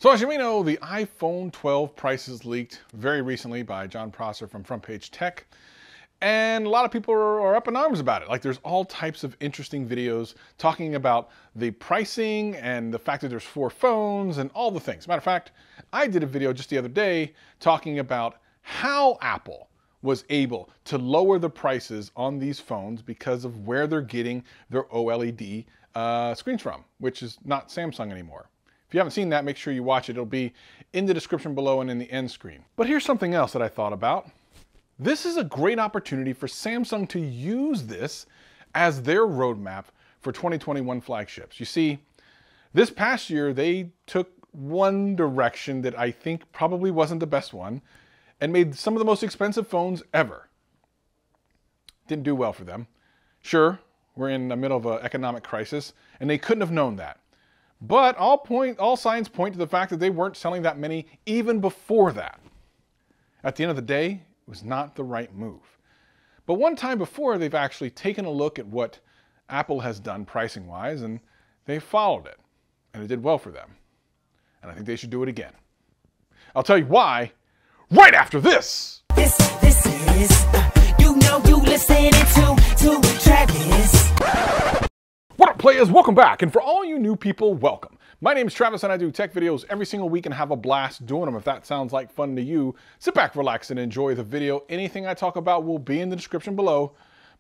So as you may know, the iPhone 12 prices leaked very recently by Jon Prosser from Front Page Tech. And a lot of people are up in arms about it. Like, there's all types of interesting videos talking about the pricing and the fact that there's 4 phones and all the things. Matter of fact, I did a video just the other day talking about how Apple was able to lower the prices on these phones because of where they're getting their OLED screens from, which is not Samsung anymore. If you haven't seen that, make sure you watch it. It'll be in the description below and in the end screen. But here's something else that I thought about. This is a great opportunity for Samsung to use this as their roadmap for 2021 flagships. You see, this past year, they took one direction that I think probably wasn't the best one and made some of the most expensive phones ever. Didn't do well for them. Sure, we're in the middle of an economic crisis, and they couldn't have known that. But all signs point to the fact that they weren't selling that many even before that. At the end of the day, it was not the right move. But one time before, they've actually taken a look at what Apple has done pricing-wise, and they followed it. And it did well for them. And I think they should do it again. I'll tell you why right after this. This is, you know you listening to Travis. What up, players? Welcome back. And for all you new people, welcome. My name is Travis and I do tech videos every single week and have a blast doing them. If that sounds like fun to you, sit back, relax, and enjoy the video. Anything I talk about will be in the description below.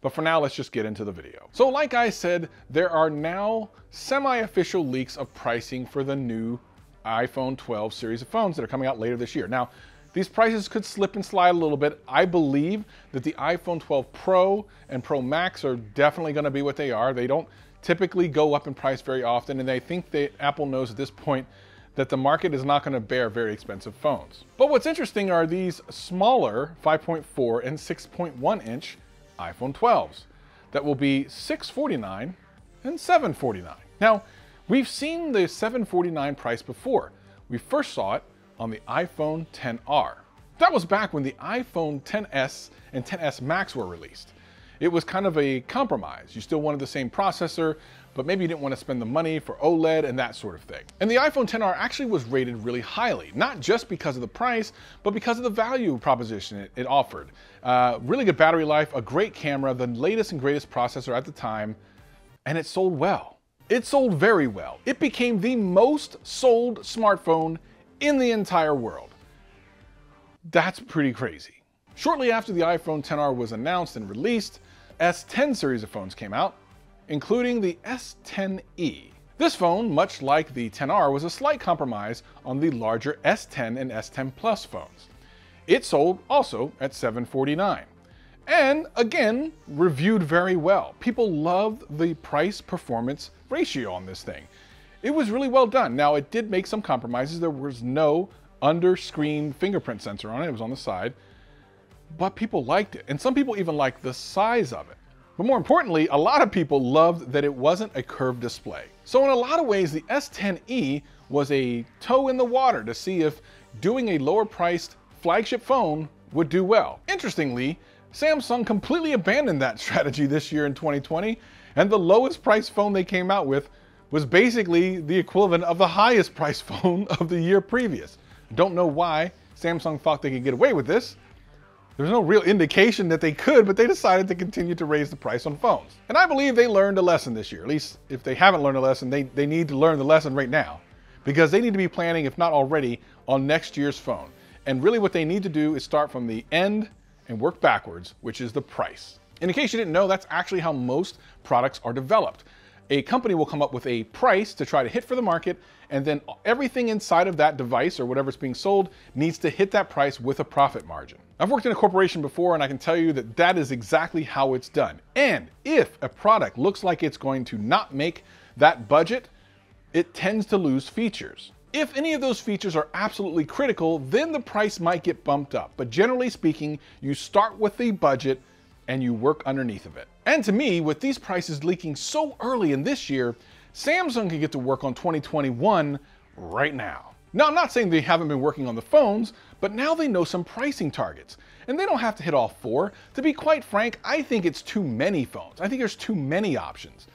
But for now, let's just get into the video. So like I said, there are now semi-official leaks of pricing for the new iPhone 12 series of phones that are coming out later this year. Now, these prices could slip and slide a little bit. I believe that the iPhone 12 Pro and Pro Max are definitely going to be what they are. They don't typically go up in price very often, and I think that Apple knows at this point that the market is not going to bear very expensive phones. But what's interesting are these smaller 5.4 and 6.1 inch iPhone 12s that will be $649 and $749. Now, we've seen the $749 price before. We first saw it on the iPhone XR. That was back when the iPhone XS and XS Max were released. It was kind of a compromise. You still wanted the same processor, but maybe you didn't want to spend the money for OLED and that sort of thing. And the iPhone XR actually was rated really highly, not just because of the price, but because of the value proposition it offered. Really good battery life, a great camera, the latest and greatest processor at the time, and it sold well. It sold very well. It became the most sold smartphone in the entire world. That's pretty crazy. Shortly after the iPhone XR was announced and released, S10 series of phones came out, including the S10e. This phone, much like the XR, was a slight compromise on the larger S10 and S10 Plus phones. It sold also at $749. And again, reviewed very well. People loved the price-performance ratio on this thing. It was really well done. Now, it did make some compromises. There was no under-screen fingerprint sensor on it. It was on the side. But people liked it. And some people even liked the size of it. But more importantly, a lot of people loved that it wasn't a curved display. So in a lot of ways, the S10e was a toe in the water to see if doing a lower-priced flagship phone would do well. Interestingly, Samsung completely abandoned that strategy this year in 2020, and the lowest priced phone they came out with was basically the equivalent of the highest priced phone of the year previous. Don't know why Samsung thought they could get away with this. There's no real indication that they could, but they decided to continue to raise the price on phones. And I believe they learned a lesson this year. At least if they haven't learned a lesson, they need to learn the lesson right now, because they need to be planning, if not already, on next year's phone. And really what they need to do is start from the end and work backwards, which is the price. And in case you didn't know, that's actually how most products are developed. A company will come up with a price to try to hit for the market, and then everything inside of that device or whatever's being sold needs to hit that price with a profit margin. I've worked in a corporation before, and I can tell you that that is exactly how it's done. And if a product looks like it's going to not make that budget, it tends to lose features. If any of those features are absolutely critical, then the price might get bumped up. But generally speaking, you start with the budget and you work underneath of it. And to me, with these prices leaking so early in this year, Samsung can get to work on 2021 right now. Now, I'm not saying they haven't been working on the phones, but now they know some pricing targets. And they don't have to hit all 4. To be quite frank, I think it's too many phones. I think there's too many options.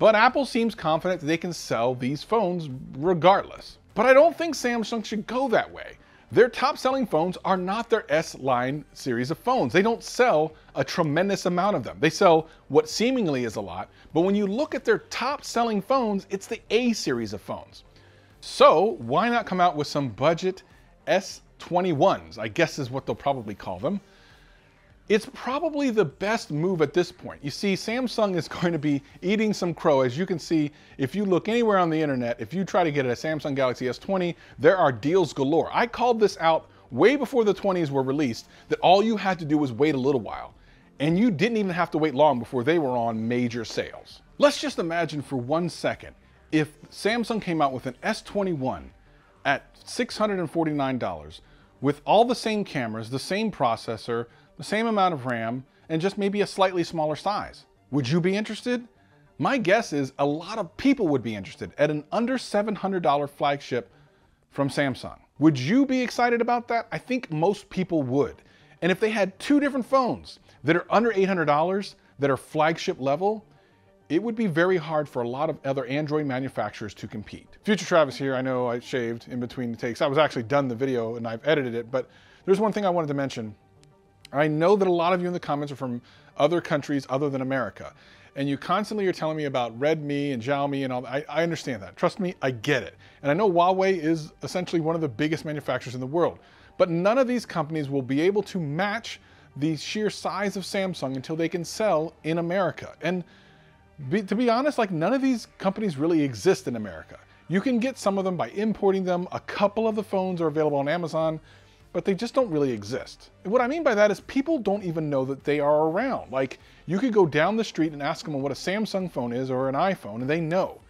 But Apple seems confident that they can sell these phones regardless. But I don't think Samsung should go that way. Their top selling phones are not their S line series of phones. They don't sell a tremendous amount of them. They sell what seemingly is a lot, but when you look at their top selling phones, it's the A series of phones. So why not come out with some budget S21s, I guess is what they'll probably call them. It's probably the best move at this point. You see, Samsung is going to be eating some crow. As you can see, if you look anywhere on the internet, if you try to get a Samsung Galaxy S20, there are deals galore. I called this out way before the 20s were released, that all you had to do was wait a little while. And you didn't even have to wait long before they were on major sales. Let's just imagine for 1 second, if Samsung came out with an S21 at $649 with all the same cameras, the same processor, the same amount of RAM, and just maybe a slightly smaller size. Would you be interested? My guess is a lot of people would be interested at an under $700 flagship from Samsung. Would you be excited about that? I think most people would. And if they had two different phones that are under $800 that are flagship level, it would be very hard for a lot of other Android manufacturers to compete. Future Travis here. I know I shaved in between the takes. I was actually done the video and I've edited it, but there's one thing I wanted to mention. I know that a lot of you in the comments are from other countries other than America, and you constantly are telling me about Redmi and Xiaomi and all that. I understand that. Trust me, I get it. And I know Huawei is essentially one of the biggest manufacturers in the world, but none of these companies will be able to match the sheer size of Samsung until they can sell in America. And to be honest, like, none of these companies really exist in America. You can get some of them by importing them. A couple of the phones are available on Amazon, but they just don't really exist. And what I mean by that is people don't even know that they are around. Like, you could go down the street and ask them what a Samsung phone is or an iPhone, and they know.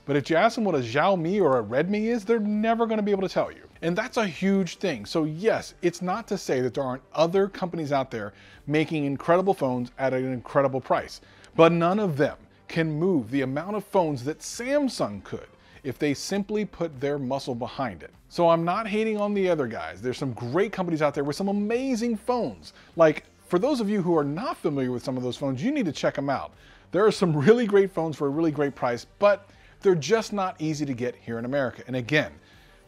But if you ask them what a Xiaomi or a Redmi is, they're never gonna be able to tell you. And that's a huge thing. So yes, it's not to say that there aren't other companies out there making incredible phones at an incredible price, but none of them can move the amount of phones that Samsung could if they simply put their muscle behind it. So I'm not hating on the other guys. There's some great companies out there with some amazing phones. Like, for those of you who are not familiar with some of those phones, you need to check them out. There are some really great phones for a really great price, but they're just not easy to get here in America. And again,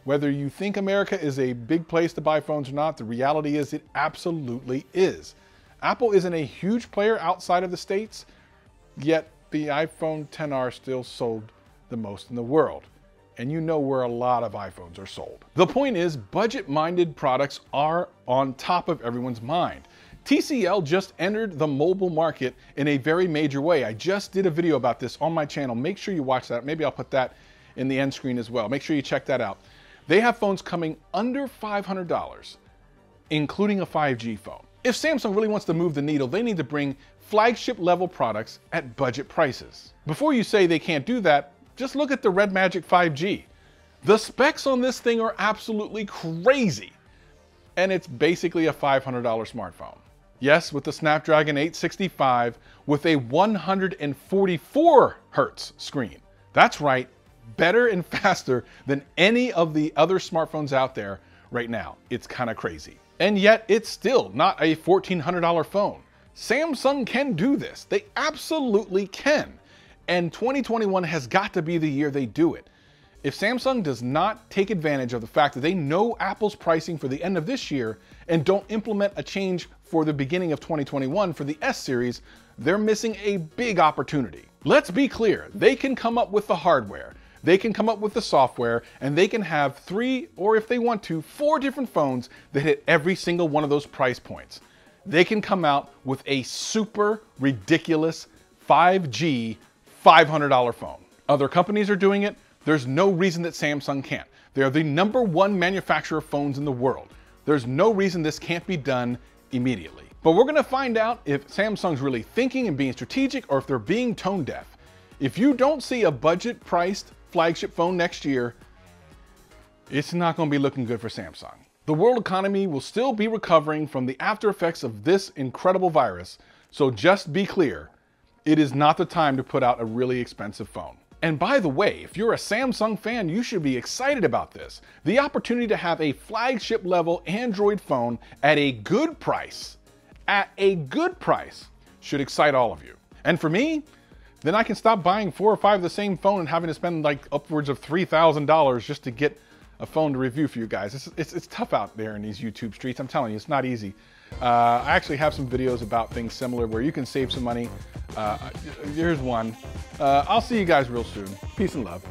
whether you think America is a big place to buy phones or not, the reality is it absolutely is. Apple isn't a huge player outside of the States, yet the iPhone XR still sold the most in the world. And you know where a lot of iPhones are sold. The point is, budget-minded products are on top of everyone's mind. TCL just entered the mobile market in a very major way. I just did a video about this on my channel. Make sure you watch that. Maybe I'll put that in the end screen as well. Make sure you check that out. They have phones coming under $500, including a 5G phone. If Samsung really wants to move the needle, they need to bring flagship level products at budget prices. Before you say they can't do that, just look at the Red Magic 5G. The specs on this thing are absolutely crazy. And it's basically a $500 smartphone. Yes, with the Snapdragon 865 with a 144 Hertz screen. That's right, better and faster than any of the other smartphones out there right now. It's kind of crazy. And yet it's still not a $1,400 phone. Samsung can do this. They absolutely can. And 2021 has got to be the year they do it. If Samsung does not take advantage of the fact that they know Apple's pricing for the end of this year and don't implement a change for the beginning of 2021 for the S series, they're missing a big opportunity. Let's be clear, they can come up with the hardware, they can come up with the software, and they can have 3, or if they want to, 4 different phones that hit every single one of those price points. They can come out with a super ridiculous 5G $500 phone. Other companies are doing it. There's no reason that Samsung can't. They are the #1 manufacturer of phones in the world. There's no reason this can't be done immediately. But we're gonna find out if Samsung's really thinking and being strategic or if they're being tone deaf. If you don't see a budget priced flagship phone next year, it's not gonna be looking good for Samsung. The world economy will still be recovering from the after effects of this incredible virus. So just be clear, it is not the time to put out a really expensive phone. And by the way, if you're a Samsung fan, you should be excited about this. The opportunity to have a flagship level Android phone at a good price, should excite all of you. And for me, then I can stop buying 4 or 5 of the same phone and having to spend like upwards of $3,000 just to get a phone to review for you guys. It's tough out there in these YouTube streets. I'm telling you, it's not easy. I actually have some videos about things similar where you can save some money. Here's one. I'll see you guys real soon. Peace and love.